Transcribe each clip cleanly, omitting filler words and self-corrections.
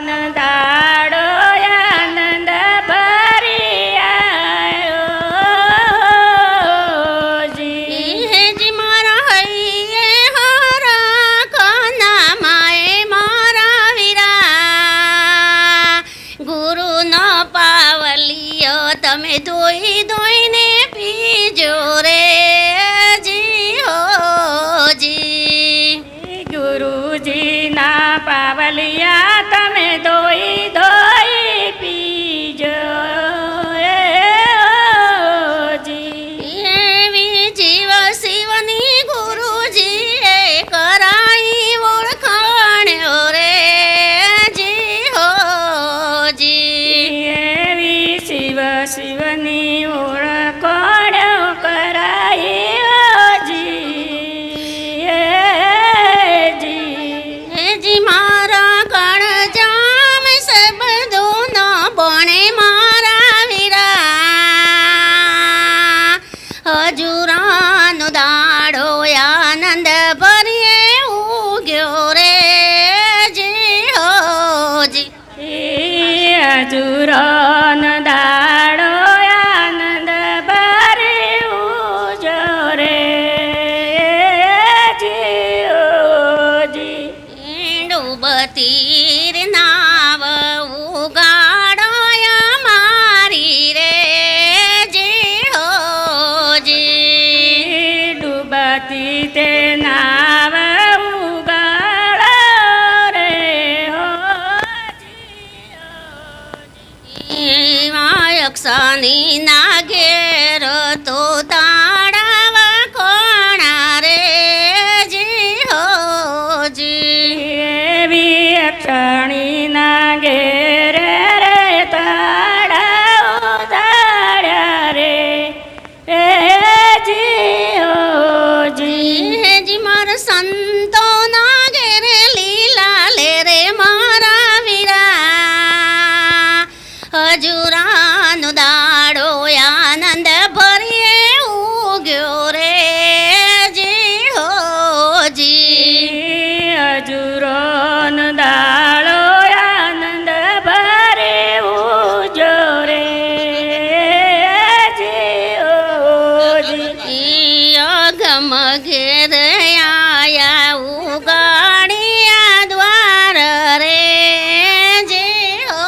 દાડો આનંદ ભરી આયો જી. હેજી મારા હૈયે હરા કોના માએ મારા વીરા ગુરુનો પાવલિયો તમે ધોઈ ધોઈને પીજો રે જી હો જી. ગુરુજીના પાવલિયા તમે ધોઈ ધોઈ પીજો જી. એવી જીવ શિવની ગુરુજીએ કરાઈ ઓળખાણ્યો રે જી હો જી. એવી શિવ શિવની ઓળખાણો કરાયો જી હેજી મારા કણ જામ સબદો ન બણે મારા વીરા હજુરાનો દાડો આનંદ ભરીએ ઉગ્યો રે જી હો જી. હજુરન દાડો આનંદ ભરે ઉજો રે જી. ડૂબતી નાવ ઉગાડોયા મારી રે જી હો જી. ડૂબતી તે નાવ ઉગાડો રે હો યક્ષની ના ઘેર તો તાળાવા કોણા રે જી હો જી. એવી અક્ષણીના ઘેરે રે તાળાઓ તાળ્યા રે જી. હેજી મારા સંતો ના ઘેરે લીલા લે રે મારા વીરા હજુરાનો દાડો આનંદ ભરીએ ઉગ્યો રે જી હો જી. હજુરોન દાળો આનંદ ભરે ઉજો રે જી. ગમ ઘેર આયા ઉગાડિયા દ્વાર રે જી હો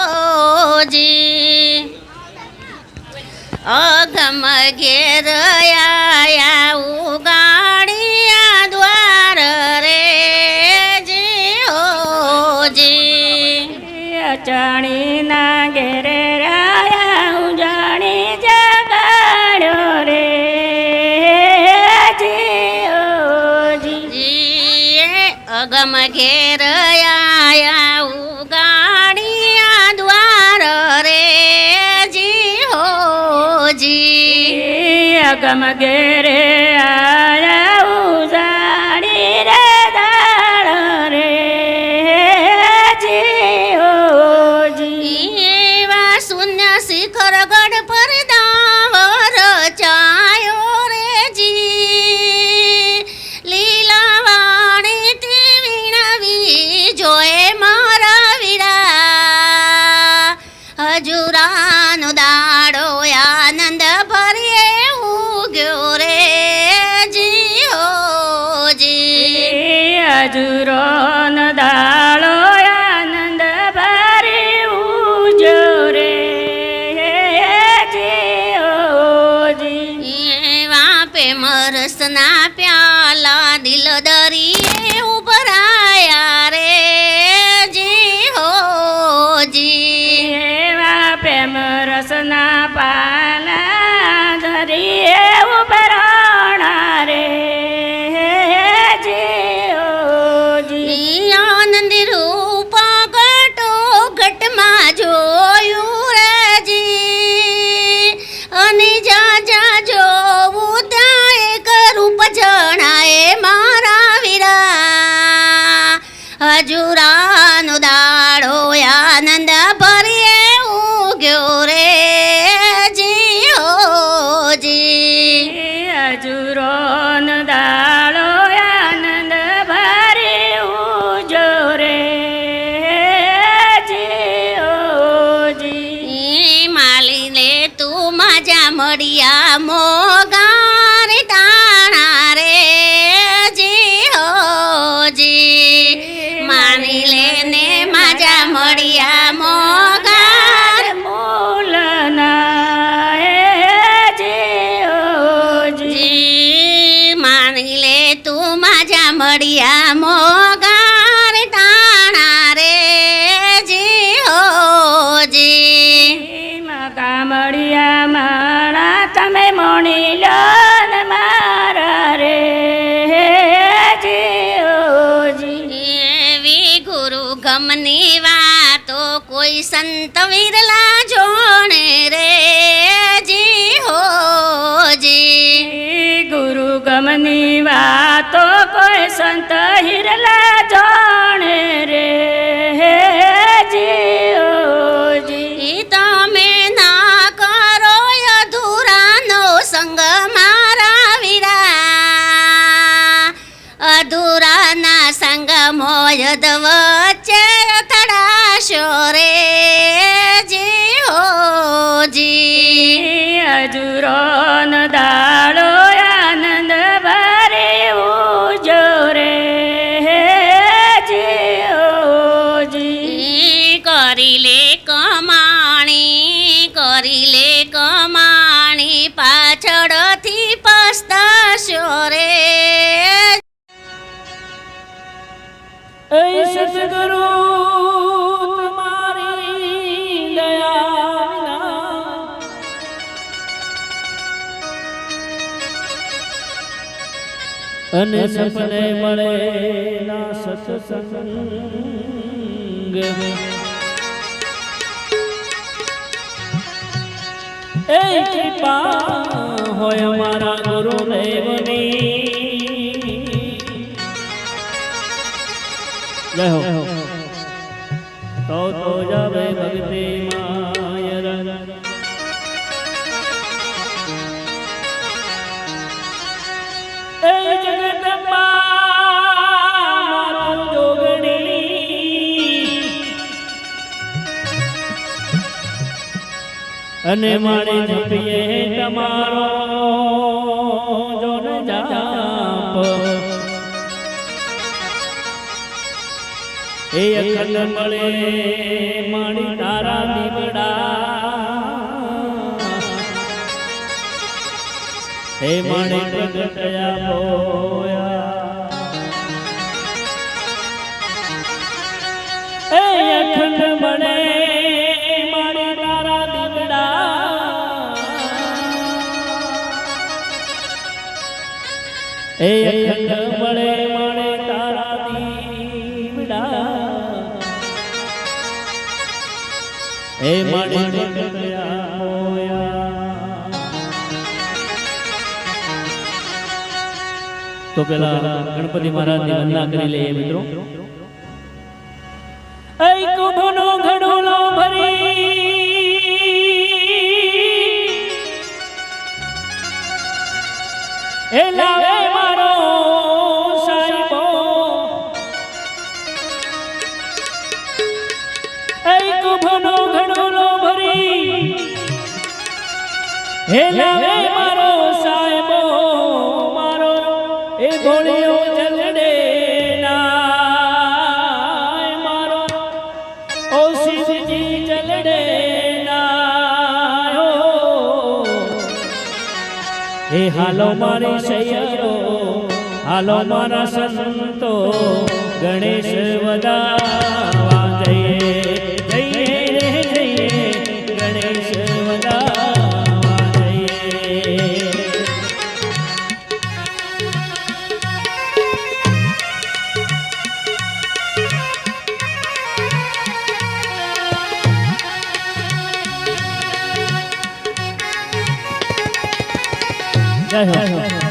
જી. અગમ ઘેર આયા ઉગાડિયા દ્વાર રે જી હો જી. અચાણીના ઘેરે રાયા ઉજાણી જગાડ્યો રે જી. અગમ ઘેર આયા ઉગાડિયા દ્વાર રે જી હો જી. અગમ ઘેરે આયા ઉજાણી રે દાળ રે જી. એવા શૂન્ય શિખર ગઢ પર દાવર ચાયો રે જી. લીલા વાણી તે વીણવી જોએ મારા વીરા હજુરાનો દાડો આનંદ ભરીએ ઉગ્યો રે મળ્યા મોગાર ટાણા રે જી હોજી માની લેને માજા મળ્યા મોગાર મૂલના એ જીઓજી જી માની લે તું માજા મળ્યા મોગાર ટાણા રે જી હોજી કામળિયા મારા તમે મોણી લો ને મારા રે જીઓજી એવી ગુરુ ગમની વાતો કોઈ સંત વિરલા જોણે રે જી હોજી ગુરુ ગમની વાતો કોઈ સંત હિરલા જાણે રે જીઓજી ઈ તમે ના કરો અધૂરાનો સંગ મારા વીરા અધૂરાના સંગ મોયદ વચ્ચે અથડાશો રે જી હોજી અજુરો ન દાડો આનંદ ભરે ઉજો રે જીઓજી કરી લે કમાણી પાછળથી પસ્તાશો રે ऐ सतगुरु तुम्हारी दया અને સપને મળે ના સત્સંગ એ કૃપા હોય અમારા ગુરુદેવની જય હો તો જાવે ભક્તિ માયર એ જગતમાં માતું જોગણી અને મારી જપીએ તમારો જોન જાપ એ અખંડ મળે માણી તારા દીવડા હે માણી પ્રગટયા બોયા એ અખંડ મળે માણી તારા દીવડા એ અખંડ મળે માણે તારા દીવડા હે માણી પ્રગટયા બોયા તો પેલા ગણપતિ મહારાજની વંદના કરી લઈએ મિત્રો ऐ कुभनो घड़ोलो भरी ए लावे मारो साहिबो ऐ कुभनो घड़ोलो भरी ए लावे मारो साहिबो मारो ए भोळियो जलडे ना हे हालो मारी सैयरो हालो मारा संतो गणेश वदावा जय जय रे जय गणेश वदावा जय जय हो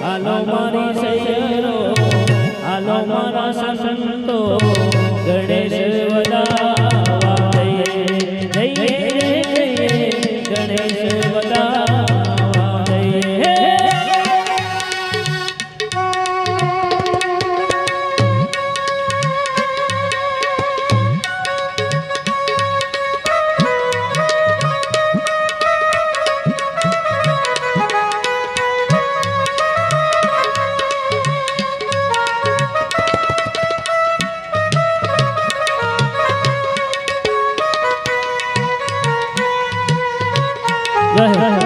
હાલો મારી સૈયરો, હાલો મારા સંતો, ગણેશ વધાવા જઈએ, જઈએ, ગણેશ વધાવા જઈએ. જય